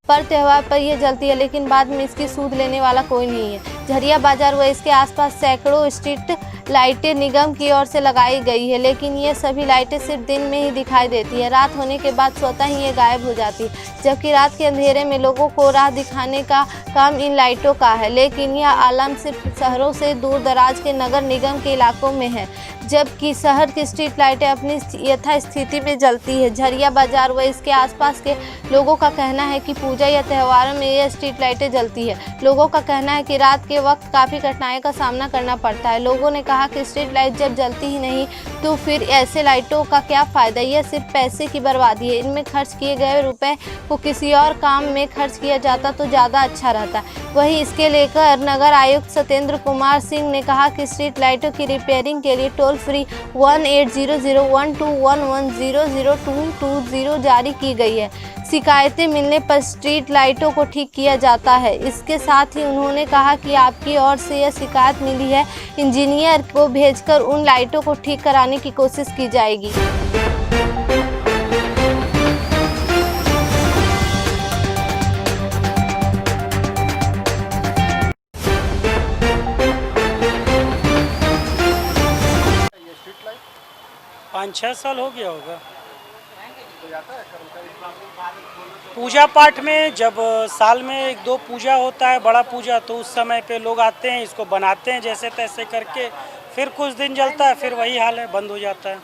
पर त्यौहार पर यह जलती है, लेकिन बाद में इसकी सूद लेने वाला कोई नहीं है। झरिया बाजार व इसके आसपास सैकड़ों स्ट्रीट लाइटें निगम की ओर से लगाई गई है, लेकिन ये सभी लाइटें सिर्फ दिन में ही दिखाई देती है। रात होने के बाद स्वतः ही ये गायब हो जाती है, जबकि रात के अंधेरे में लोगों को राह दिखाने का काम इन लाइटों का है। लेकिन यह आलम सिर्फ शहरों से दूर दराज के नगर निगम के इलाकों में है, जबकि शहर की स्ट्रीट लाइटें अपनी यथास्थिति में जलती है। झरिया बाजार व इसके आसपास के लोगों का कहना है कि पूजा या त्योहारों में यह स्ट्रीट लाइटें जलती है। लोगों का कहना है कि रात के वक्त काफ़ी कठिनाइयों का सामना करना पड़ता है। लोगों ने कहा कि स्ट्रीट लाइट जब जलती ही नहीं तो फिर ऐसे लाइटों का क्या फ़ायदा, यह सिर्फ पैसे की बर्बादी है। इनमें खर्च किए गए रुपए को किसी और काम में खर्च किया जाता तो ज़्यादा अच्छा रहता। वहीं इसके लेकर नगर आयुक्त सत्येंद्र कुमार सिंह ने कहा कि स्ट्रीट लाइटों की रिपेयरिंग के लिए टोल फ्री 18001211002220 जारी की गई है। शिकायतें मिलने पर स्ट्रीट लाइटों को ठीक किया जाता है। इसके साथ ही उन्होंने कहा कि आपकी ओर से यह शिकायत मिली है, इंजीनियर को भेजकर उन लाइटों को ठीक कराने की कोशिश की जाएगी। 5-6 साल हो गया होगा। पूजा पाठ में जब साल में 1-2 पूजा होता है, बड़ा पूजा, तो उस समय पे लोग आते हैं, इसको बनाते हैं जैसे तैसे करके, फिर कुछ दिन जलता है, फिर वही हाल है, बंद हो जाता है।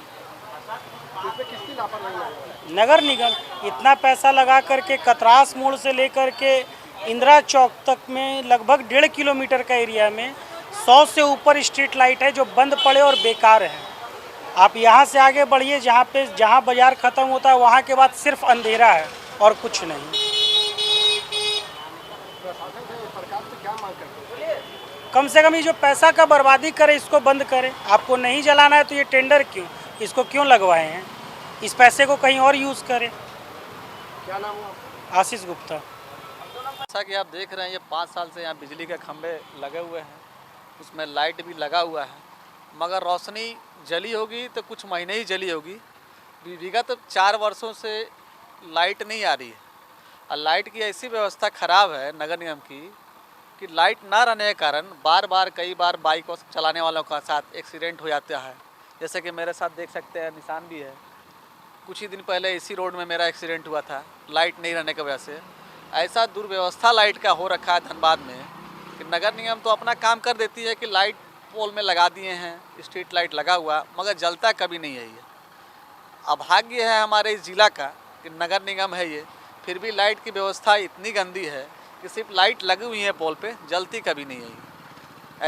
नगर निगम इतना पैसा लगा करके कतरास मोड़ से लेकर के इंदिरा चौक तक में लगभग 1.5 किलोमीटर का एरिया में 100 से ऊपर स्ट्रीट लाइट है जो बंद पड़े और बेकार है। आप यहाँ से आगे बढ़िए, जहाँ बाजार ख़त्म होता है वहाँ के बाद सिर्फ अंधेरा है और कुछ नहीं। कम से कम ये जो पैसा का बर्बादी करे इसको बंद करे। आपको नहीं जलाना है तो ये टेंडर क्यों, इसको क्यों लगवाए हैं? इस पैसे को कहीं और यूज़ करें। क्या नाम है आपका? आशीष गुप्ता। जैसा कि आप देख रहे हैं, ये 5 साल से यहाँ बिजली के खंभे लगे हुए हैं, उसमें लाइट भी लगा हुआ है, मगर रोशनी जली होगी तो कुछ महीने ही जली होगी। विगत 4 वर्षों से लाइट नहीं आ रही है और लाइट की ऐसी व्यवस्था ख़राब है नगर निगम की कि लाइट ना रहने के कारण कई बार बाइक चलाने वालों का साथ एक्सीडेंट हो जाता है। जैसे कि मेरे साथ देख सकते हैं, निशान भी है। कुछ ही दिन पहले इसी रोड में मेरा एक्सीडेंट हुआ था, लाइट नहीं रहने की वजह से। ऐसा दुर्व्यवस्था लाइट का हो रखा है धनबाद में कि नगर निगम तो अपना काम कर देती है कि लाइट पोल में लगा दिए हैं, स्ट्रीट लाइट लगा हुआ, मगर जलता कभी नहीं है। ये अभाग्य है हमारे इस ज़िला का कि नगर निगम है ये, फिर भी लाइट की व्यवस्था इतनी गंदी है कि सिर्फ लाइट लगी हुई है पोल पे, जलती कभी नहीं है ये।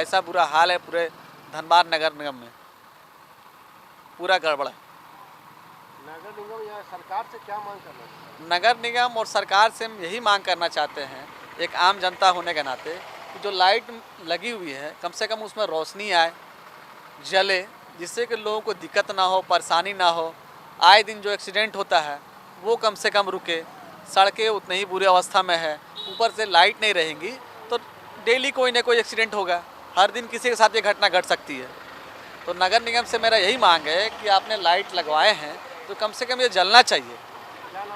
ऐसा बुरा हाल है पूरे धनबाद नगर निगम में, पूरा गड़बड़ है। नगर निगम या सरकार से क्या मांग करना चाहिए? नगर निगम और सरकार से हम यही मांग करना चाहते हैं, एक आम जनता होने के नाते, कि जो लाइट लगी हुई है कम से कम उसमें रोशनी आए, जले, जिससे कि लोगों को दिक्कत ना हो, परेशानी ना हो। आए दिन जो एक्सीडेंट होता है वो कम से कम रुके। सड़कें उतनी ही बुरी अवस्था में है, ऊपर से लाइट नहीं रहेंगी तो डेली कोई ना कोई एक्सीडेंट होगा, हर दिन किसी के साथ ये घटना घट सकती है। तो नगर निगम से मेरा यही मांग है कि आपने लाइट लगवाए हैं तो कम से कम ये जलना चाहिए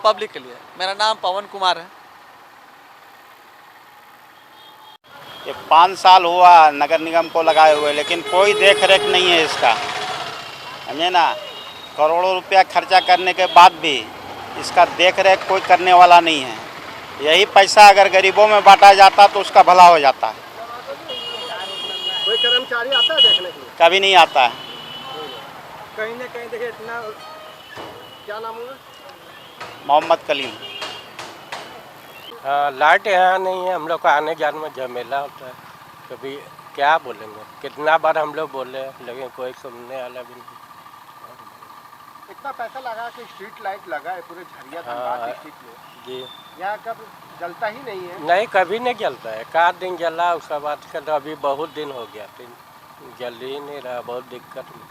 पब्लिक के लिए। मेरा नाम पवन कुमार है। ये 5 साल हुआ नगर निगम को लगाए हुए, लेकिन कोई देख रेख नहीं है इसका, समझे ना। करोड़ों रुपया खर्चा करने के बाद भी इसका देख रेख कोई करने वाला नहीं है। यही पैसा अगर गरीबों में बांटा जाता तो उसका भला हो जाता। कोई कर्मचारी आता है देखने के लिए? कभी नहीं आता है। कहीं ना कहीं देखिए इतना। क्या नाम है? मोहम्मद कलीम। लाइट यहाँ नहीं है, हम लोग का आने जाने में झमेला होता है। कभी क्या बोलेंगे, कितना बार हम लोग बोले लेकिन कोई सुनने वाला भी नहीं। इतना पैसा लगा के स्ट्रीट लाइट लगा है पूरे झरिया धनबाद डिस्ट्रिक्ट में जी, यहाँ कब जलता ही नहीं है? नहीं, कभी नहीं जलता है। 4 दिन जला, उसके बाद तो अभी बहुत दिन हो गया, फिर जल ही नहीं रहा, बहुत दिक्कत में।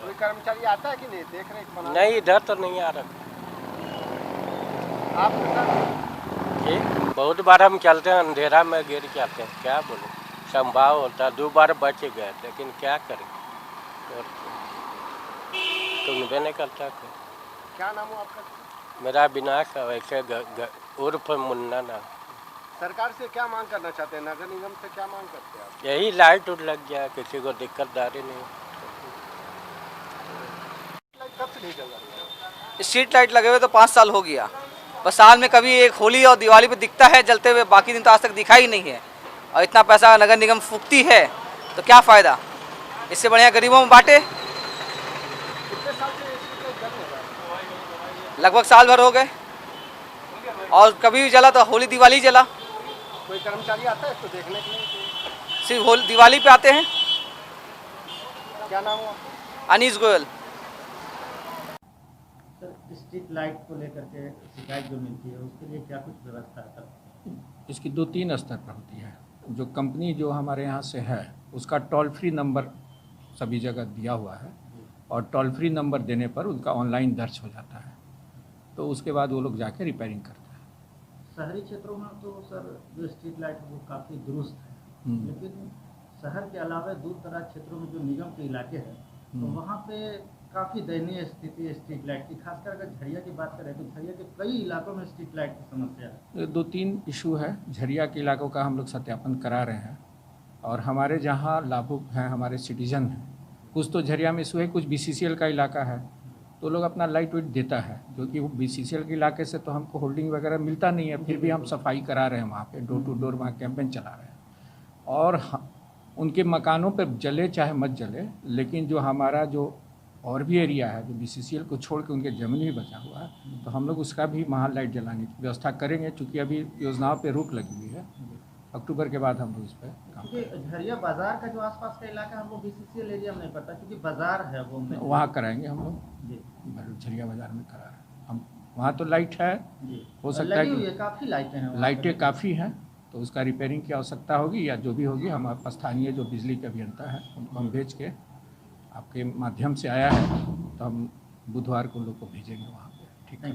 कोई कर्मचारी आता है कि नहीं देख रेख बना? नहीं, इधर तो नहीं आ रहा। आप जी, बहुत बार हम चलते हैं, अंधेरा में गिर जाते हैं, क्या बोले, संभाव होता है। 2 बार बच गए, लेकिन क्या करें, सुनबे नहीं करता। क्या नाम हो आपका? मेरा विनाश है, वैसे उर्फ मुन्ना ना। सरकार से क्या मांग करना चाहते हैं, नगर निगम से क्या मांग करते हैं आप? यही लाइट उठ लग गया, किसी को दिक्कतदारी नहीं। लाइट कब से नहीं चल रही है? स्ट्रीट लाइट लगे हुए तो 5 साल हो गया, बस साल में कभी एक होली और दिवाली पे दिखता है जलते हुए, बाकी दिन तो आज तक दिखा ही नहीं है। और इतना पैसा नगर निगम फूकती है तो क्या फ़ायदा, इससे बढ़िया गरीबों में बांटे। कितने साल से ये स्ट्रीट लाइट जल नहीं रहा है? लगभग साल भर हो गए, और कभी भी जला तो होली दिवाली जला, कोई कर्मचारी आता है इसको देखने के लिए? सिर्फ होली दिवाली पे आते हैं। क्या नाम है आपका? Anees Goyal. Sir, street light को लेकर के शिकायत जो मिलती है उसके लिए क्या कुछ व्यवस्था है सर? इसकी 2-3 स्तर पर होती है। जो कंपनी जो हमारे यहाँ से है उसका टोल फ्री नंबर सभी जगह दिया हुआ है, और टोल फ्री नंबर देने पर उनका ऑनलाइन दर्ज हो जाता है, तो उसके बाद वो लोग जाके रिपेयरिंग करते हैं। शहरी क्षेत्रों में तो सर जो स्ट्रीट लाइट है वो काफ़ी दुरुस्त है, लेकिन शहर के अलावा दूर दराज क्षेत्रों में जो निगम के इलाके हैं तो वहाँ पे काफ़ी दयनीय स्थिति है स्ट्रीट लाइट की। खासकर अगर झरिया की बात करें तो झरिया के कई इलाकों में स्ट्रीट लाइट की समस्या है। 2-3 इशू है। झरिया के इलाकों का हम लोग सत्यापन करा रहे हैं, और हमारे जहाँ लाभुक हैं, हमारे सिटीजन हैं, कुछ तो झरिया में इशू है, कुछ BCCL का इलाका है, तो लोग अपना लाइट वेट देता है, जो कि वो BCCL के इलाके से तो हमको होल्डिंग वगैरह मिलता नहीं है, फिर भी हम सफाई करा रहे हैं वहाँ पे, डोर टू डोर वहाँ कैंपेन चला रहे हैं। और उनके मकानों पे जले चाहे मत जले, लेकिन जो हमारा जो और भी एरिया है जो BCCL को छोड़ के उनके ज़मीन भी बचा हुआ है, तो हम लोग उसका भी वहाँ लाइट जलाने की व्यवस्था करेंगे, चूँकि अभी योजनाओं पे रोक लगी हुई है। अक्टूबर के बाद हम लोग इस पर काम क्योंकि झरिया बाजार का जो आसपास का इलाका है वो BCCL एरिया में नहीं पड़ता, क्योंकि बाजार है वो में वहाँ कराएंगे हम लोग। जी झरिया बाज़ार में करा रहे हैं हम, वहाँ तो लाइट है, जी हो सकता है लगी हुई कि है, काफ़ी लाइटें हैं वहाँ पे। लाइटें काफ़ी हैं, तो उसका रिपेयरिंग की आवश्यकता होगी, या जो भी होगी हमारे पास स्थानीय जो बिजली के अभियंता है उनको हम भेज के, आपके माध्यम से आया है तो हम बुधवार को लोग को भेजेंगे वहाँ पे ठीक है।